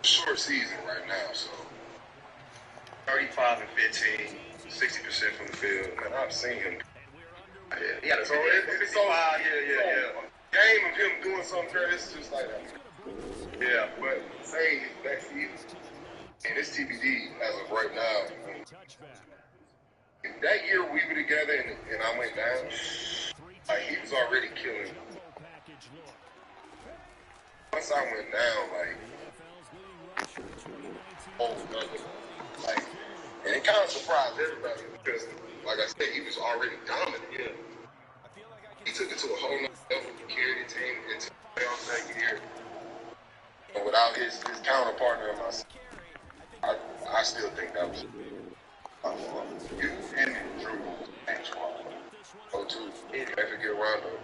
short season right now, so 35 and 15, 60% from the field. man, I've seen him. Yeah, he got a So it's so game of him doing something great. It's just like that. Yeah, but say next season, and it's TBD as of right now. If that year we were together and I went down, like he was already killing. Once I went down, like, oh, nothing. Like, and it kind of surprised everybody because, like I said, he was already dominant. Yeah. He took it to a whole nother level, carried the team into the playoffs that year. And without his counterpartner on my side, I still think that was you and Drew and squad. Oh, too. Can't forget Rondo.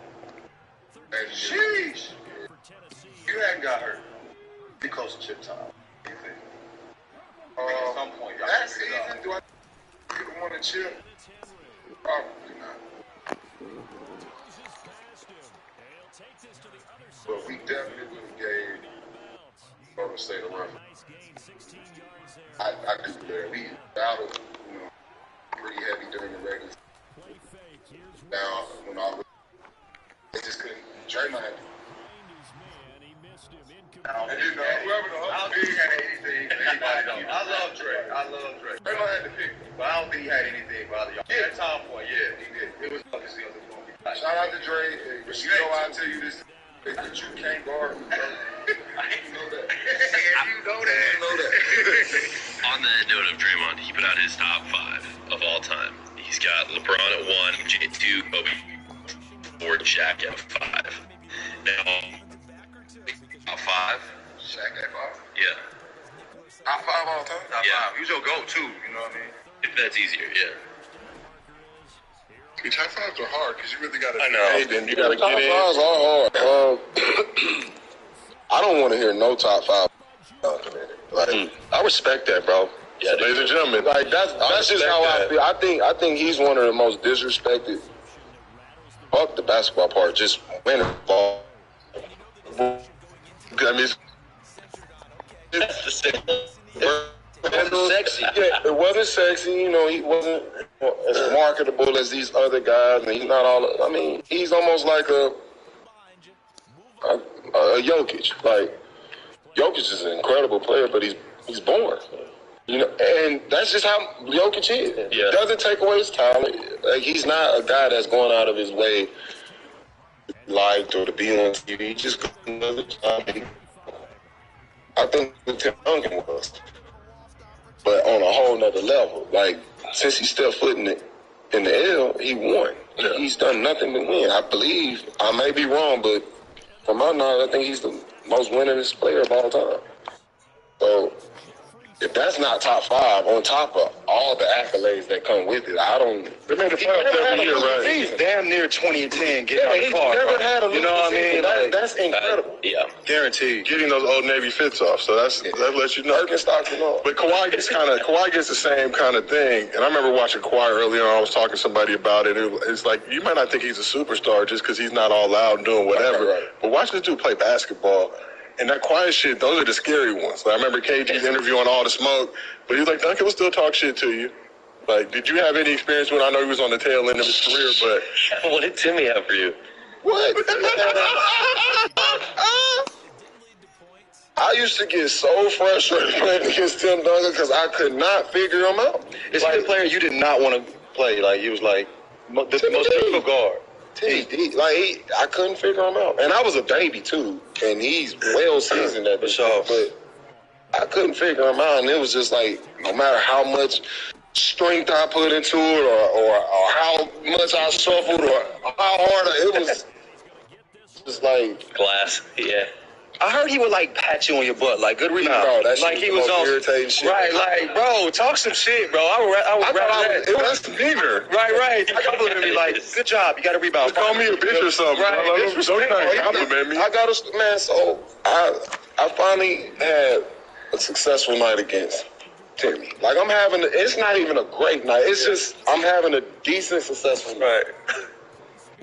And sheesh! You hadn't got hurt. Be close to chip time. You think? At some point, that season, do I want to chip? Probably not. But we definitely would have gave Golden State a run. I do that. We battled, pretty heavy during the regular season. Now, when they just couldn't. Draymond had to. I don't think he had anything for anybody though. I love Dre. Draymond had to pick. But I don't think he had anything for other y'all. At that time point, yeah, he did. It was fucking seals. Shout out to Dre. But you know I tell you this, that you can't guard me, bro. I didn't know that. On the note of Draymond, he put out his top 5 of all time. He's got LeBron at 1, J at 2, Kobe 4, Shaq at 5. Now, top 5? Shaq at 5? Yeah. Top 5 all time? Top 5. He's your go-to, you know what I mean? If that's easier, yeah. Your top 5s are hard because you really got to. I know. You got to get in. Top 5s are hard. I don't want to hear no top 5. Like, I respect that, bro. Yeah, ladies and gentlemen, like that's just how I feel. I think he's one of the most disrespected. Fuck the basketball part, just winning ball. I mean, that's the same. It wasn't sexy. Yeah, it wasn't sexy. He wasn't as marketable as these other guys, and he's not all. I mean, he's almost like a Jokic. Like Jokic is an incredible player, but he's born. And that's just how Jokic is. Yeah. It doesn't take away his talent. Like, he's not a guy that's going out of his way to be liked or to be on TV. He just another time. I think Tim Duncan was. But on a whole nother level. Like, since he stepped foot in the L, he won. Yeah. He's done nothing but win. I believe, I may be wrong, but from my knowledge, I think he's the most winningest player of all time. So, if that's not top 5, on top of all the accolades that come with it, I don't. They made the playoffs every year, right? He's damn near 20 and 10 getting out he's the park. never had a you know what I mean? Like, that's incredible. Yeah. Guaranteed. Getting those Old Navy fits off, so that lets you know. But Kawhi gets the same kind of thing. And I remember watching Kawhi earlier on. I was talking to somebody about it. It's like you might not think he's a superstar just because he's not all loud and doing whatever. Right. But watch this dude play basketball. And that quiet shit, those are the scary ones. Like, I remember KG's interviewing All the Smoke, but he was like, Duncan will still talk shit to you. Like, did you have any experience when I know he was on the tail end of his career, but... What did Timmy have for you? What? I used to get so frustrated playing against Tim Duncan because I could not figure him out. Is he a player you did not want to play? Like, he was like the most difficult guard. I couldn't figure him out. And I was a baby, too. And he's well seasoned at this point. But I couldn't figure him out. And it was just like, no matter how much strength I put into it or how much I suffered or how hard it was just like... Glass, yeah. I heard he would like pat you on your butt, like good rebound. Bro, that like shit he was on irritating shit. Right, like bro, talk some shit, bro. I would rather that. It was bigger. Right. You complimented me like, good job, you got a rebound. Call me a bitch or something. Right, Don't compliment me. I got man. So I finally had a successful night against Timmy. Like it's not even a great night. It's just I'm having a decent, successful night.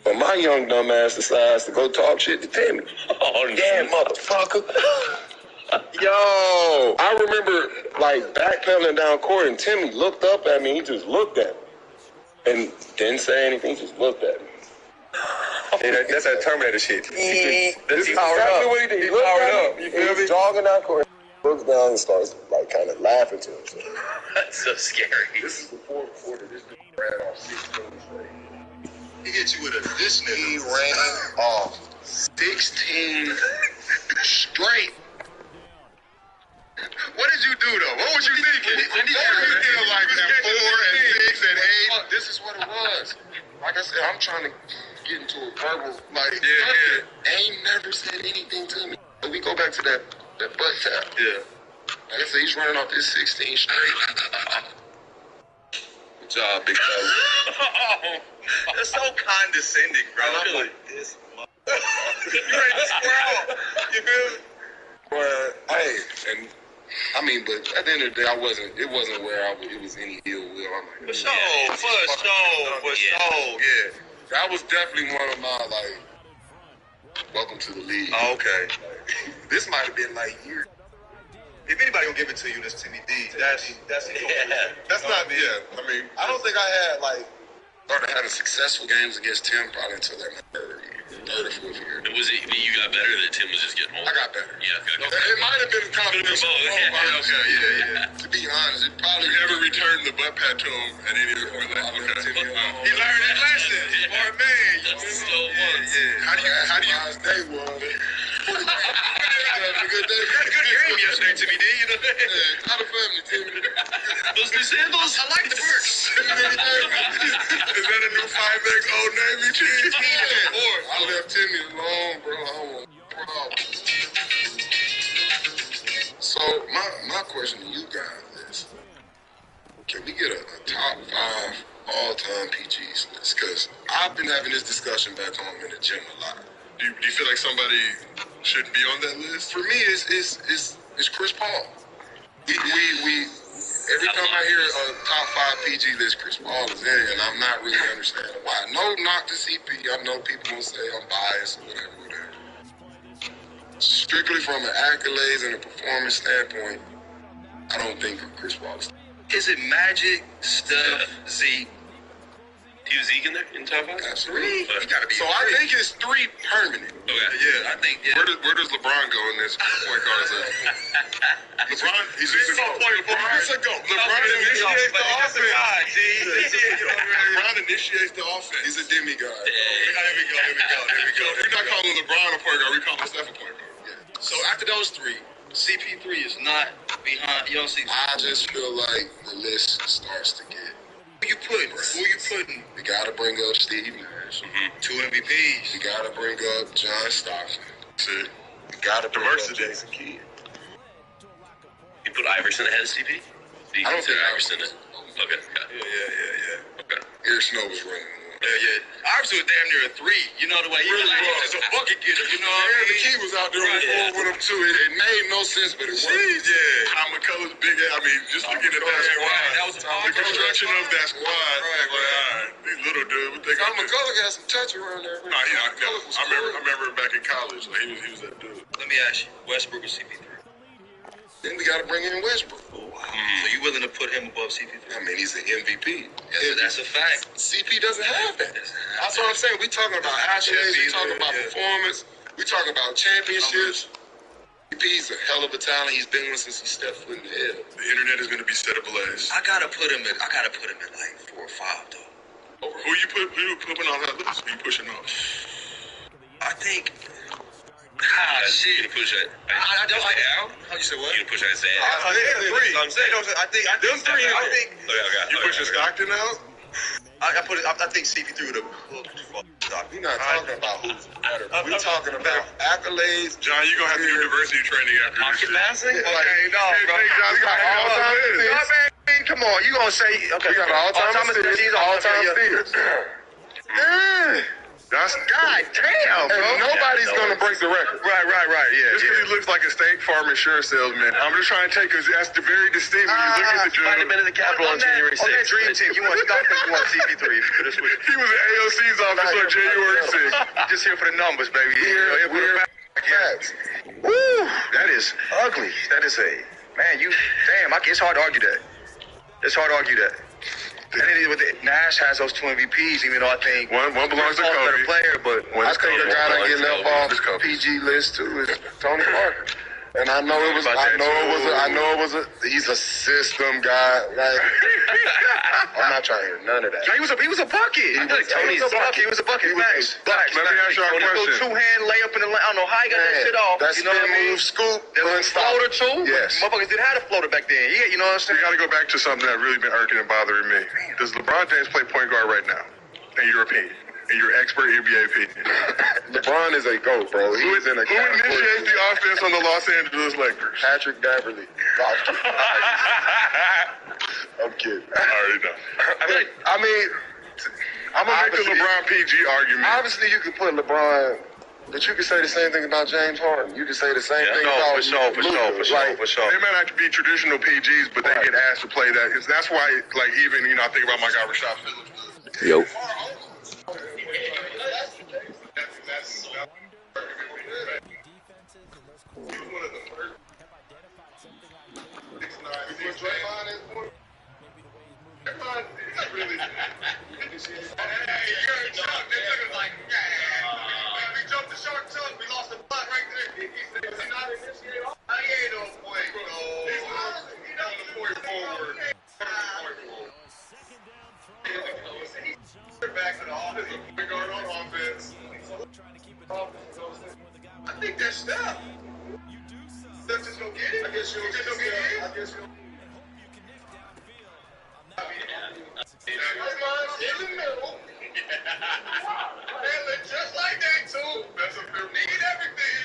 But my young dumb ass decides to go talk shit to Timmy. Oh, yeah, motherfucker. Yo, So I remember like backpedaling down court, and Timmy looked up at me. He just looked at me and didn't say anything. Just looked at me. Hey, that's that Terminator shit. This is exactly what he did. He looked at me. You feel me? Jogging down court. Looks down and starts like kind of laughing to himself. That's so scary. This is the fourth quarter. This dude ran off 16 straight. He hit you with a this He nigga. ran off 16 straight. What did you do though? What was you thinking? What was you thinking like at 4 and 6 and 8? This is what it was. Like I said, I'm trying to get into a verbal, like, ain't never said anything to me. But we go back to that butt tap. Yeah. Like I said, he's running off this 16 straight. Good job, big fella. That's so condescending, bro. I'm like, this motherfucker. You ready to square out? You feel me? But hey, and I mean, but at the end of the day, it wasn't where it was any ill will. I'm like, For sure. Yeah. that was definitely one of my like, welcome to the league. Oh, okay. This might have been like years. If anybody gonna give it to you, that's Timmy D. That's not me. Yeah, I mean, I don't think I had like started having successful games against Tim probably until that third or fourth year. Was it you got better that Tim was just getting older? I got better. Yeah, okay. It might have been a combination. Yeah. To be honest, it probably Never returned the butt pat to him at any of the point. Okay. He learned his lesson. Smart man. How do you? His day was. Had a good game yesterday, Timmy D. You know that? Yeah, how the family, Timmy? Those new sandals? I like the works. Is that a new 5X Old Navy team? I left Timmy alone, bro. I don't want problems. So my question to you guys is, can we get a top 5 all-time PGs list? Because I've been having this discussion back home in the gym a lot. Do you feel like somebody shouldn't be on that list? For me, it's Chris Paul. We every time I hear a top 5 PG list, Chris Paul is in it, and I'm not really understanding why. No knock to CP. I know people will say I'm biased or whatever. Strictly from an accolades and a performance standpoint, I don't think Chris Paul is. Is it Magic, Steph, Zeke? Do you Zeke in there in top 5? Absolutely. You gotta be. So I think it's 3 permanent. Okay. Yeah, I think. Yeah. Where does LeBron go in this point guard? LeBron, he's just a point guard. He's a go. LeBron initiates the offense. LeBron initiates the offense. He's a demigod. Here we go. We're not calling LeBron a point guard. We call Steph a point guard. Yeah. So after those 3, CP3 is not behind. You don't see. I just feel like the list starts to get. Who you putting? We gotta bring up Steve Nash. 2 MVPs. We gotta bring up John Stockton. That's it. We gotta bring up Diversity. Jason Kidd. You put Iverson ahead of CP? Do you I don't consider think Iverson? Okay. Yeah. Okay. Eric Snow was running. Yeah. Iverson was damn near a 3. You know the way he Really was was. just a bucket getter. You know what Aaron I mean? McKee was out there on the floor with him too. It made no sense, but it worked. Yeah. Tom McCullough's big. I mean, just looking at that squad. That was The construction of that squad. Like, all right, these little dudes. What they Tom got? McCullough got some touch around there. Nah, I remember back in college. Like, he was that dude. Let me ask you, Westbrook or CP3? Then we gotta bring in Westbrook. So you willing to put him above CP3? I mean, he's an MVP. That's a fact. CP doesn't have that. That's what I'm saying. We talking about accolades. We talking about performance. We talking about championships. CP's a hell of a talent. He's been one since he stepped foot in the hell. The internet is going to be set ablaze. I gotta put him in like 4 or 5 though. Who you putting on that list? Who you pushing off? I think. You can push that. How you say what? You can push Isaiah. I'm saying. I think. You pushing Stockton out? I think CP3 would have. We're not talking about who's better. We're talking about accolades. John, you're going to have to do diversity training after this shit. Passing? Okay, no, bro. John, we got all-time assists. Come on, you gonna say okay? We got all-time assists, all-time steals. That's God damn, bro. And nobody's gonna break the record. Right, yeah. just because he looks like a State Farm insurance salesman. I'm just trying to take, because that's the very distinct when you look at the Might have been at the Capitol on January 6th. On that dream team, you want Stockton, you want CP3. If you could have switched. He was at AOC's office on January 6th. Just here for the numbers, baby. Here for the facts. Woo! That is ugly. That is a Man, it's hard to argue that. It's hard to argue that. And then with Nash has those two MVPs, even though I think one belongs to Kobe. Better player, but I think the guy that get left off PG list too is Tony Parker. And I know it was he's a system guy. Like, I'm not trying to hear none of that. He was a bucket. He was a bucket. Facts. Let me ask you a question. Two-hand layup in the lane. I don't know how he got that shit off. That's you know what I mean? Move, scoop, there was a floater too. Yes. Motherfuckers didn't have a floater back then. Yeah, you know what I'm saying? We got to go back to something that really been irking and bothering me. Does LeBron James play point guard right now? In your opinion? In your expert NBA opinion? LeBron is a GOAT, bro. Who initiates the offense on the Los Angeles Lakers? Patrick Beverly. I'm kidding. I already know. I mean, I'm going to make the LeBron PG argument. Obviously, you can put LeBron, but you can say the same thing about James Harden. You can say the same thing about for sure. They might not be traditional PGs, but they get asked to play that. That's why, like, even, I think about my guy, Rashad Phillips. Yo. We jumped the shark too. We lost the butt right there. He's not initiated. He ain't no point, bro. He's not the point forward. Back to the offense. Point guard on offense. I think that's Steph. Steph just go get it. I guess you'll just go get it. I guess you'll. In the middle. They look just like that too. That's a fair. Need everything.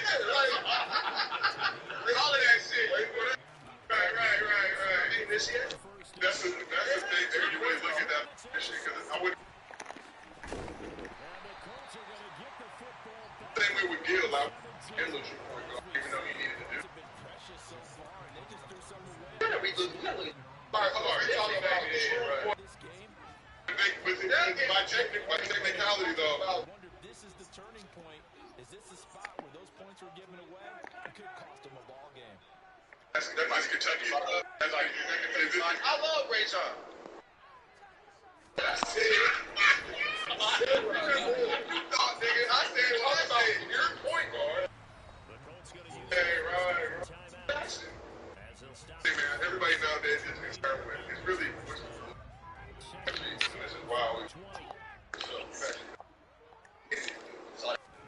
All of that shit. Right. That's the thing too. You always look at that shit because I would. Same way with Gil, I was looking point guard, even though he needed to do. We look. All right, we're talking about right. My technicality, though. This is the turning point. Is this the spot where those points were given away? It could cost them a ball game. That's Kentucky. I love Ray John. I said your point guard. Hey, right. Hey, man, everybody nowadays is concerned with. It's really. This is why we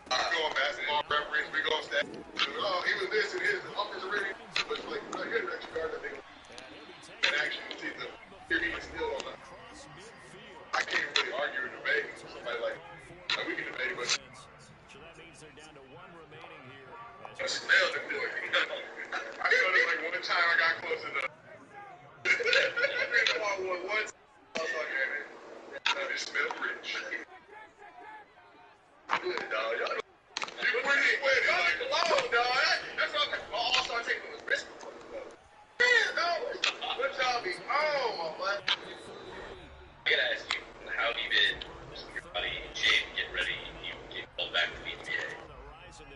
go on basketball reference, we go on stat. Oh, he was this and his offensive rating. Looks like here's an extra guard that they and actually see the here he is still on that. I can't really argue or debate with somebody like we can debate, but So that means they're down to one remaining here. I smelled it. I felt it like one time I got close enough. Once I was like, hey, man, it smelled rich. Good, dog. You pretty with it. Like, alone, dog. That's what my all-star team was rich. Man, dog. What y'all be on, my boy? I gotta ask you, how have you been your body in shape, get ready, you get called back to the NBA?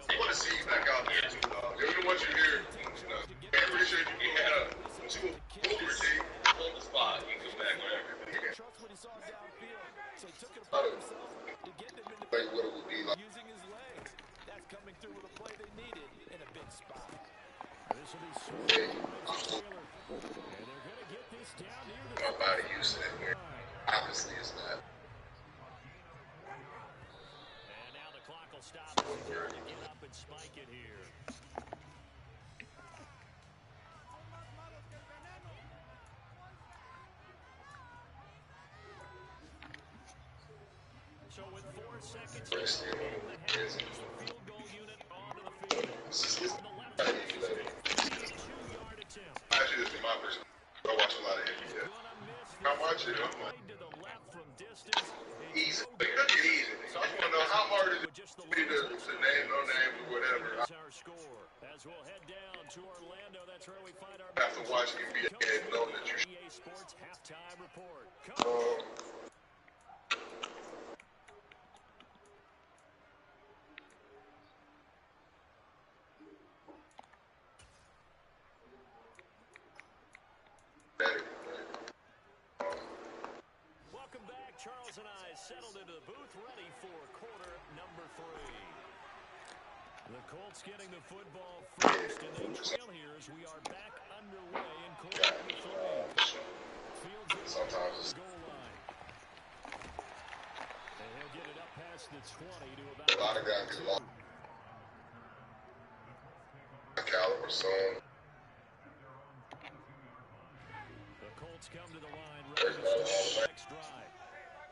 I want to see you back out there, too, dog. Even once you're here, I appreciate you pulling up. But you were over, G. Hold the spot, you come back, whatever. Trust what he saw downfield, so he took it upon himself to get them into Like what it would be like. using his legs. That's coming through with a play they needed in a big spot. This will be and they're going to get this down near the My body used to it. Obviously, it's not. And now the clock will stop as he's going to get up and spike it here. So with 4 seconds First, the field goal unit onto the field. On the left side, 2-yard attempt. Actually, this is my first. I watch a lot of NBA. I watch it. I'm like, To the left from distance. easy. They cook it easy. So I just want to know how hard is it to name, no names, or whatever. I Our score as we'll head down to Orlando. That's where we find our have to watch NBA and know that you EA Sports halftime report. Charles and I settled into the booth ready for quarter number 3. The Colts getting the football first, and they trail here as we are back underway in quarter number 3. Fields it Sometimes on it's the goal line. And he'll get it up past the 20 to about a lot of guys get a lot of caliber, so the Colts come to the line ready to start the next drive.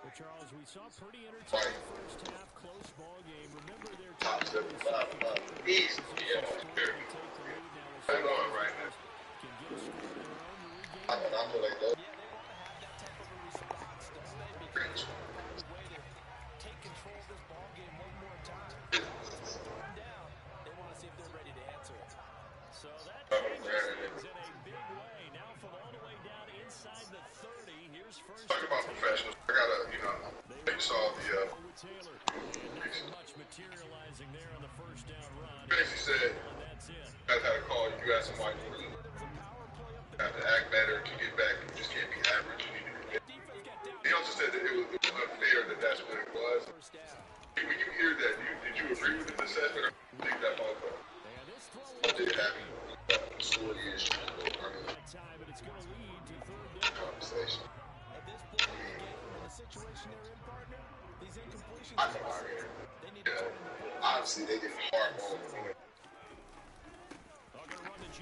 Well, Charles, we saw pretty entertaining first half, close ball game. Remember their top 75, easy, yeah, sure. They're going right now. Can get a score of their own to regain. I feel like those. Yeah, they want to have that type of a response, don't they? Because they want to find a way to take control of this ball game one more time. Throw them down. They want to see if they're ready to answer it. So that changes things in a big way. Now from all the way down inside the 30, here's first. Talk about professionals. I gotta, you saw the. Taylor. And nothing much materializing there on the first down run. Basically said, And that's it. you guys had a call. You asked somebody you have to act better to get back. You just can't be average. You need to get. He also said that it was unfair that that's what it was. When you hear that, did you agree with his assessment or think that ball go? Did it happen? Story is Time, and it's going to lead to third down. conversation. At this point in the game, in the situation they're in, partner, these incompletions, I can argue. they need to turn into Obviously, they didn't hard ball.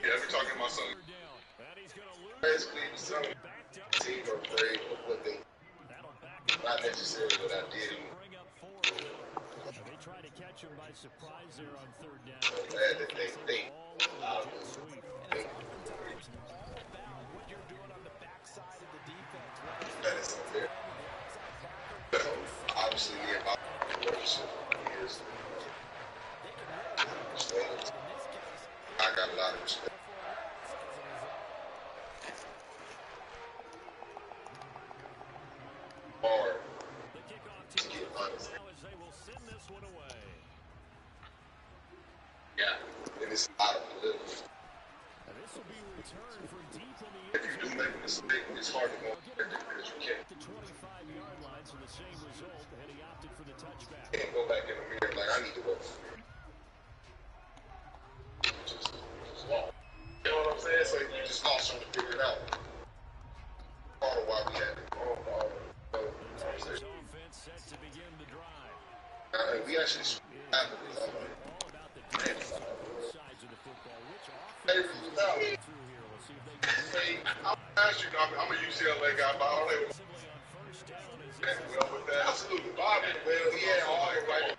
Yeah, we're talking about something. Basically, some team are afraid of what they, not necessarily what I did. They try to catch him by surprise there on third down. I'm glad that they think out of this. what you're doing on the backside of the defense. That is unfair. So, obviously, me and my relationship is understand. I got a lot of respect. Hard to get honest. Yeah, and it's out of the live. If you do make a mistake, it's hard to go because you can't. The 25-yard line, so the same result, and he opted for the touchback. Can't go back in the mirror like I need to go. Just long. You know what I'm saying? So you just lost trying to figure it out. Part of why we had it. Offense set to begin the drive. And we actually happened. All about the defense on both sides of the football. Which Hey, offense now, through here? We'll see if they can do hey, I'll ask you, I'm a UCLA guy, but I don't know. simply on first down. Is Well, this with that, absolutely. Bobby, well, yeah, all right.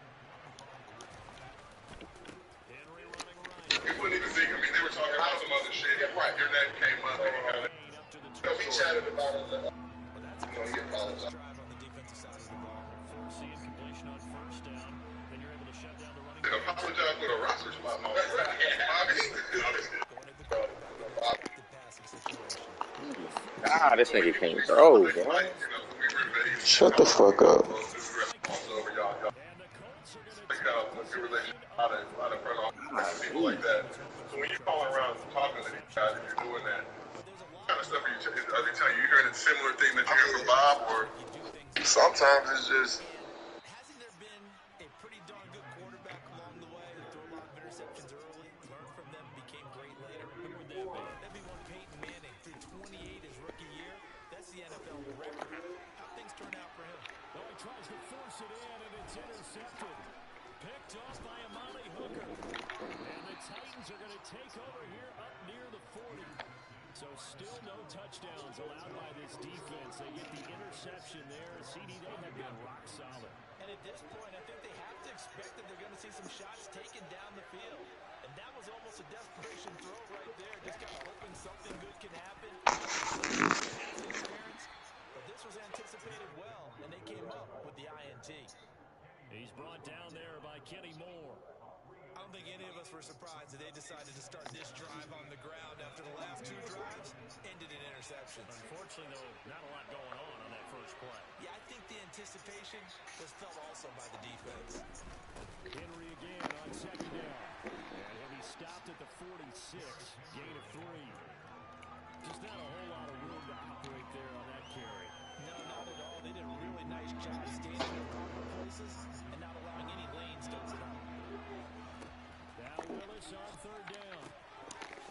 Henry running right. You wouldn't even think, they were talking about some other shit. Yeah, right. Your name came up and he kind of, Gain up to the we chatted about it. He apologized. drive on the defensive side of the ball. forcing completion on first down. Then you're able to shut down the running He apologized with a roster spot, man. Ah, this nigga can't throw, boy. Shut the fuck up. And the Colts are going to People like that. So when you're calling around talking to these guys and you're doing that kind of stuff, are they telling you you're hearing a similar thing that you hear from Bob, or sometimes it's just. Hasn't there been a pretty darn good quarterback along the way who threw a lot of interceptions early, learned from them, became great later? Who would that be? That'd be one Peyton Manning. Threw 28 his rookie year. That's the NFL record. How things turn out for him? Oh, he tries to force it in, and it's intercepted. Picked off by Amali Hooker. And the Titans are going to take over here up near the 40. So still no touchdowns allowed by this defense. They get the interception there. CD, they have been rock solid. And at this point, I think they have to expect that they're going to see some shots taken down the field. And that was almost a desperation throw right there. Just kind of hoping something good can happen. But this was anticipated well, and they came up with the INT. He's brought down there by Kenny Moore. I don't think any of us were surprised that they decided to start this drive on the ground after the last two drives ended in interceptions. Unfortunately, though, not a lot going on that first play. Yeah, I think the anticipation was felt also by the defense. Henry again on second down. And he'll be stopped at the 46. Gain of 3. Just not a whole lot of room to operate there on that carry. No, not at all. They did a really nice nice job staying in their proper places and not allowing any lanes to open up. Now Willis on third down.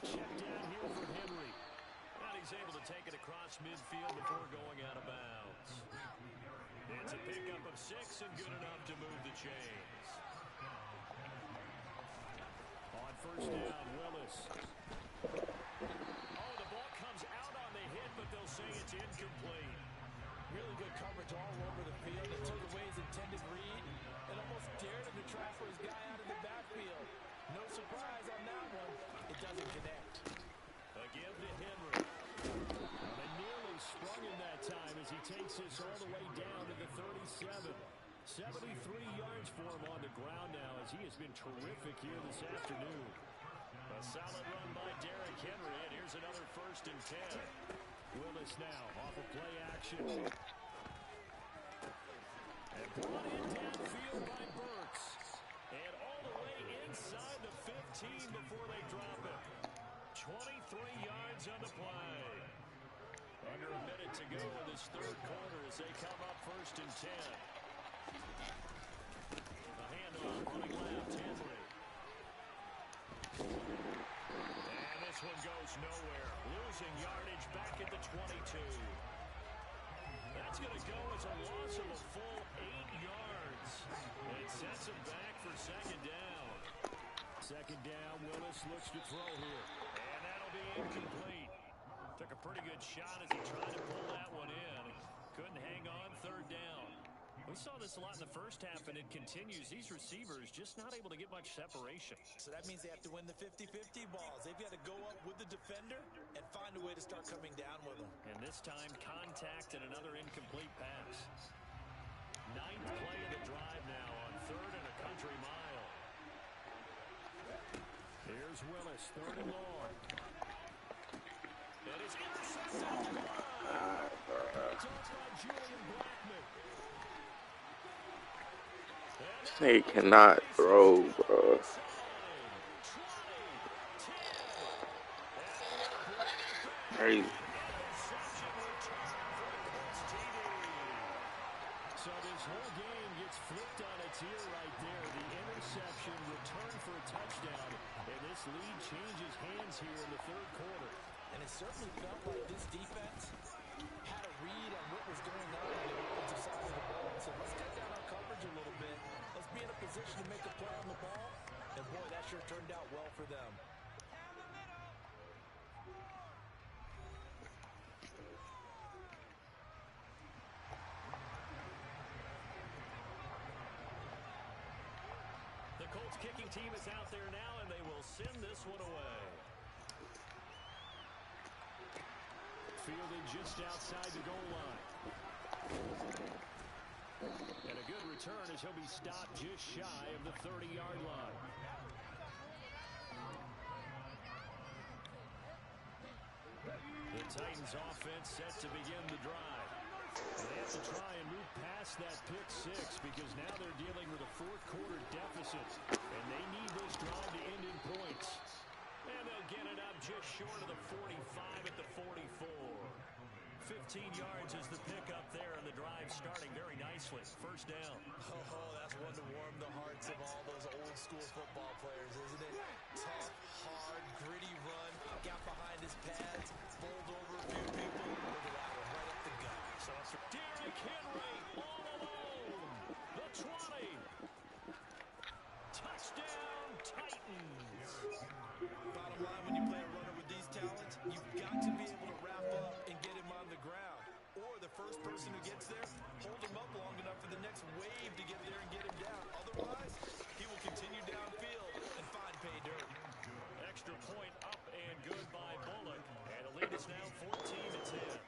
Check down here for Henry. And he's able to take it across midfield before going out of bounds. It's a pickup of 6 and good enough to move the chains. On first down, Willis. Oh, the ball comes out on the hit, but they'll say it's incomplete. Really good coverage all over the field. It took away his intended read and almost dared him to try for his guy out of the backfield. No surprise on that one. It doesn't connect. Again to Henry. They nearly sprung him that time as he takes this all the way down to the 37. 73 yards for him on the ground now as he has been terrific here this afternoon. A solid run by Derrick Henry, and here's another 1st and 10. Willis now off of play action. And brought in downfield by Burks. And all the way inside the 15 before they drop it. 23 yards on the play. Under a minute to go in this third quarter as they come up 1st and 10. A handoff running left, Henry. And this one goes nowhere. Losing yardage back at the 22. That's going to go as a loss of a full 8 yards. It sets him back for 2nd down. 2nd down, Willis looks to throw here. And that'll be incomplete. Took a pretty good shot as he tried to pull that one in. Couldn't hang on 3rd down. We saw this a lot in the first half, and it continues. These receivers just not able to get much separation. So that means they have to win the 50-50 balls. They've got to go up with the defender and find a way to start coming down with them. And this time, contact and another incomplete pass. 9th play of the drive now on 3rd and a country mile. Here's Willis, 3rd and long. And it's intercepted at the line. It's off by Julian Blackman. They cannot throw, bro. Crazy. So this whole game gets flipped on its ear right there. The interception, return for a touchdown, and this lead changes hands here in the 3rd quarter. And it certainly felt like this defense had a read on what was going on the offensive side of the ball. So let's cut down on coverage a little bit. Let's be in a position to make a play on the ball. And boy, that sure turned out well for them. The Colts kicking team is out there now, and they will send this one away. Fielded just outside the goal line. And a good return as he'll be stopped just shy of the 30-yard line. The Titans offense set to begin the drive. They have to try and move past that pick 6 because now they're dealing with a 4th quarter deficit. And they need this drive to end in points. And they'll get it up just short of the 45 at the 44. 15 yards is the pickup there, and the drive starting very nicely. 1st down. Oh, that's one to warm the hearts of all those old school football players, isn't it? Tough, hard, gritty run, got behind his pads, bowled over a few people. Look at that one, right up the gut. So it's Derrick Henry all alone. The 20. Touchdown, Titans. Bottom line, when you play a runner with these talents, you've got to be able to wrap up and get him on the ground. Or the first person who gets there, hold him up long enough for the next wave to get there and get him down. Otherwise, he will continue downfield and find pay dirt. Extra point up and good by Bullock. And the lead is now 14-10.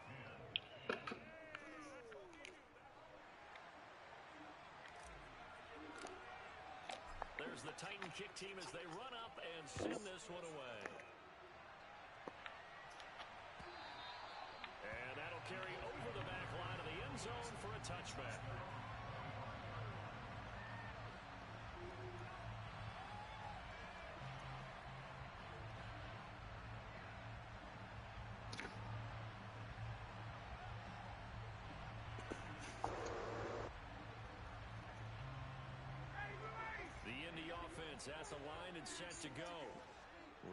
There's the Titan kick team as they run up and send this one away. And that'll carry over the back line of the end zone for a touchback. offense at the line and set to go.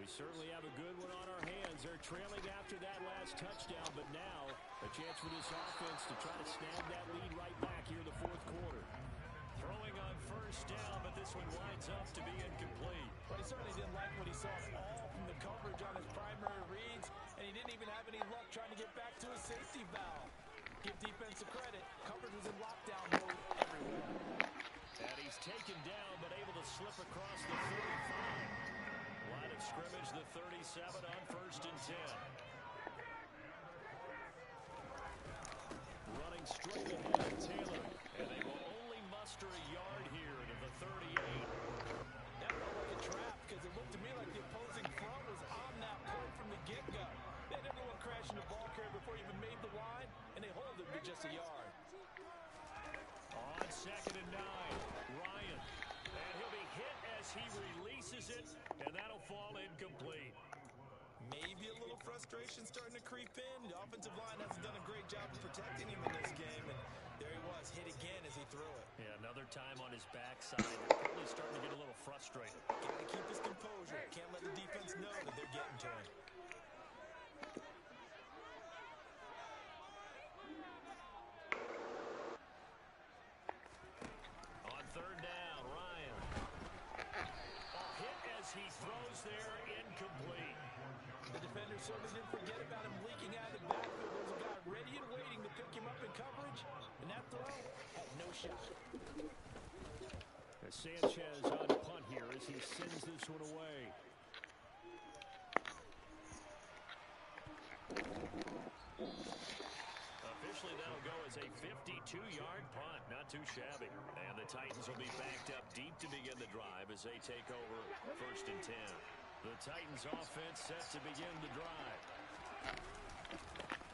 We certainly have a good one on our hands. They're trailing after that last touchdown, but now a chance for this offense to try to snag that lead right back here in the fourth quarter. Throwing on first down, but this one winds up to be incomplete. But he certainly didn't like what he saw all from the coverage on his primary reads, and he didn't even have any luck trying to get back to his safety valve. Give defensive credit. Coverage was in lockdown mode everywhere. And he's taken down, but able to slip across the 45. Line of scrimmage, the 37 on 1st and 10. Running straight ahead, Taylor. And they will only muster a yard here to the 38. That felt like a trap because it looked to me like the opposing front was on that play from the get-go. They had everyone crashing the ball carrier before he even made the line, and they hold it with just a yard. On 2nd and 9, Ryan. And he'll be hit as he releases it, and that'll fall incomplete. Maybe a little frustration starting to creep in. The offensive line hasn't done a great job of protecting him in this game, and there he was, hit again as he threw it. Yeah, another time on his backside. Probably starting to get a little frustrated. Got to keep his composure. Can't let the defense know that they're getting to him. On 3rd down, Ryan. A hit as he throws there, incomplete. The defender certainly didn't forget about him leaking out of the backfield. There's a guy ready and waiting to pick him up in coverage, and that throw had no shot. Sanchez on punt here as he sends this one away. Officially, that'll go as a 52-yard punt. Not too shabby. And the Titans will be backed up deep to begin the drive as they take over 1st and 10. The Titans offense set to begin the drive.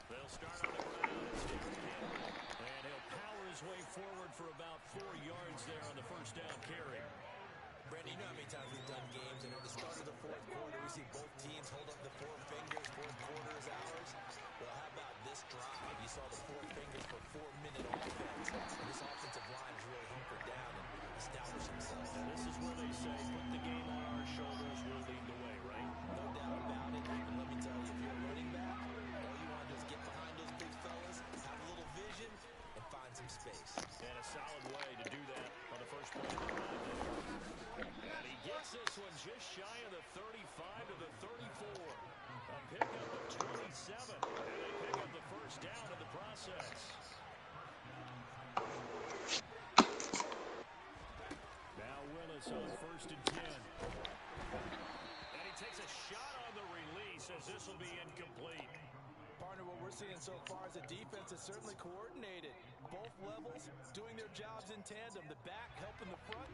They'll start on the ground. It's Derrick Henry. And he'll power his way forward for about 4 yards there on the 1st down carry. Brandon, you know how many times we've done games, and at the start of the fourth quarter, we see both teams hold up the 4 fingers, fourth quarter is ours. Well, how about this drive? You saw the 4 fingers for 4-minute offense, and this offensive line has really hunkered down and established themselves. And this is where they say, put the game on our shoulders, we'll lead the way, right? No doubt about it, and let me tell you, if you're a running back, all you want to do is get behind those big fellas, have a little vision, and find some space. And a solid way to do that on the first play of the drive there. And he gets this one just shy of the 35 to the 34. A pickup of 27. And they pick up the 1st down in the process. Now Willis on 1st and 10. And he takes a shot on the release as this will be incomplete. Partner, what we're seeing so far is the defense is certainly coordinated. Both levels doing their jobs in tandem. The back helping the front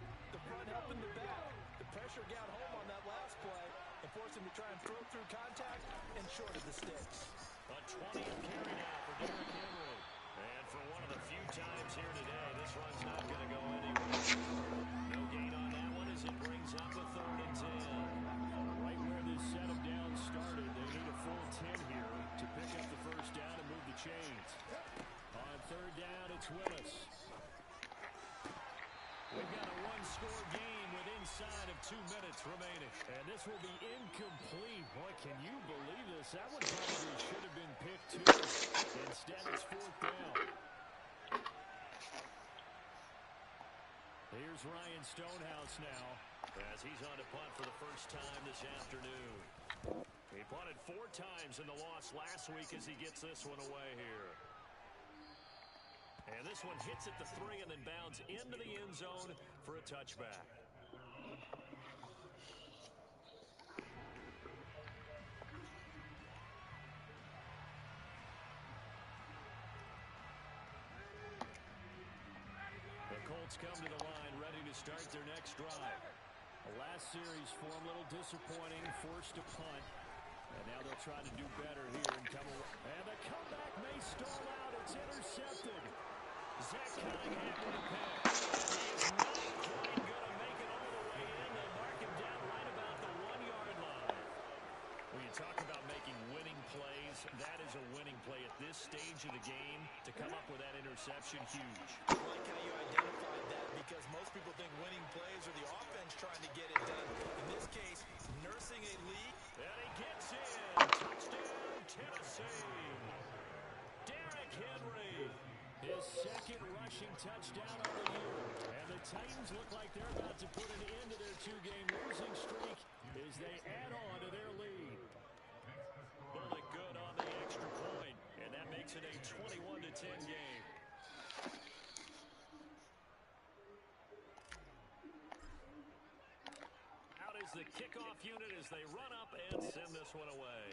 helping the back. The pressure got home on that last play and forced him to try and throw through contact and short of the sticks. A 20th carry now for Derrick Henry. And for one of the few times here today, this run's not going to go anywhere. No gain on that one as it brings up a 3rd and 10. Right where this set of down started, they need a full 10 here to pick up the 1st down and move the chains. On 3rd down, it's Willis. We've got a 1-score game with inside of 2 minutes remaining. And this will be incomplete. Boy, can you believe this? That one probably should have been picked too. Instead, it's 4th down. Here's Ryan Stonehouse now as he's on to punt for the first time this afternoon. He punted 4 times in the loss last week as he gets this one away here. And this one hits at the 3 and then bounds into the end zone for a touchback. The Colts come to the line ready to start their next drive. The last series for them a little disappointing, forced to punt. And now they'll try to do better here and come away. And the comeback may stall out. It's intercepted. Zach Cunningham with a pick. He's not quite going to make it all the way in. They'll mark him down right about the 1-yard line. When you talk about making winning plays, that is a winning play at this stage of the game to come up with that interception huge. I like how you identified that because most people think winning plays are the offense trying to get it done. In this case, nursing a lead. And he gets in. Touchdown, Tennessee. Derrick Henry. His second rushing touchdown of the year. And the Titans look like they're about to put an end to their two-game losing streak as they add on to their lead. Bullock good on the extra point, and that makes it a 21-10 game. Out is the kickoff unit as they run up and send this one away.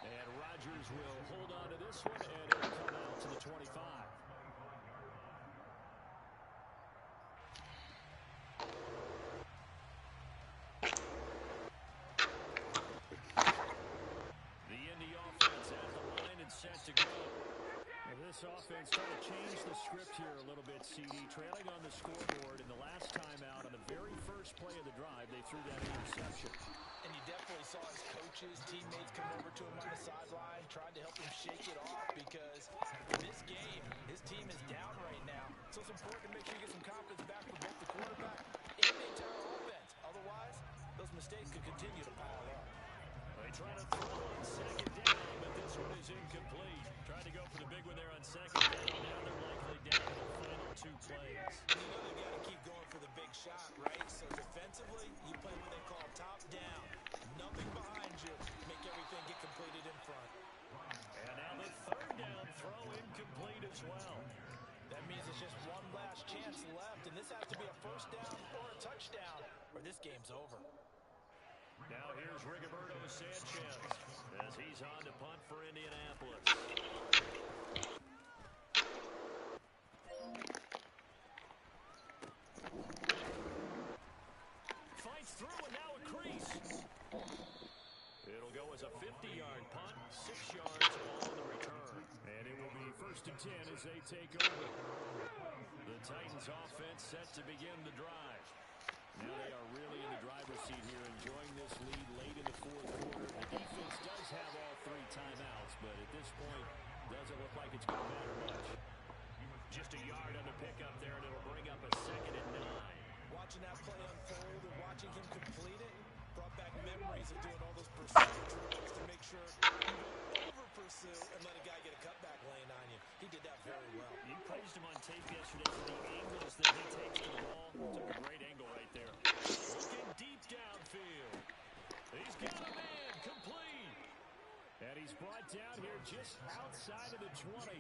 And Rodgers will hold on to this one, and it'll come out to the 25. The Indy offense at the line and set to go. And this offense trying to change the script here a little bit, CD. Trailing on the scoreboard, and the last time out on the very first play of the drive, they threw that interception. And you definitely saw his coaches, teammates come over to him on the sideline, tried to help him shake it off because in this game, his team is down right now. So it's important to make sure you get some confidence back for both the quarterback and the entire offense. Otherwise, those mistakes could continue to pile up. They try to throw on second down, but this one is incomplete. Trying to go for the big one there on second down. Now they're likely down to the final two plays. You know they got to keep going for the big shot, right? So defensively, you play what they call top down. Nothing behind you. Make everything get completed in front. And now the third down throw incomplete as well. That means it's just one last chance left, and this has to be a first down or a touchdown, or this game's over. Now here's Rigoberto Sanchez as he's on to punt for Indianapolis. Fights through and now a crease. It'll go as a 50-yard punt, 6 yards on the return. And it will be 1st and 10 as they take over. The Titans offense set to begin the drive. Now they are really in the driver's seat here, enjoying this lead late in the fourth quarter. The defense does have all 3 timeouts, but at this point, doesn't look like it's going to matter much. Just a yard on the pickup there, and it'll bring up a 2nd and 9. Watching that play unfold and watching him complete it brought back memories of doing all those pursuit drills to make sure you don't over-pursue and let a guy get a cutback lane on you. He did that very well. You praised him on tape yesterday for the angles that he takes to the ball. Took a great angle right there. Looking deep downfield. He's got a man complete. And he's brought down here just outside of the 20.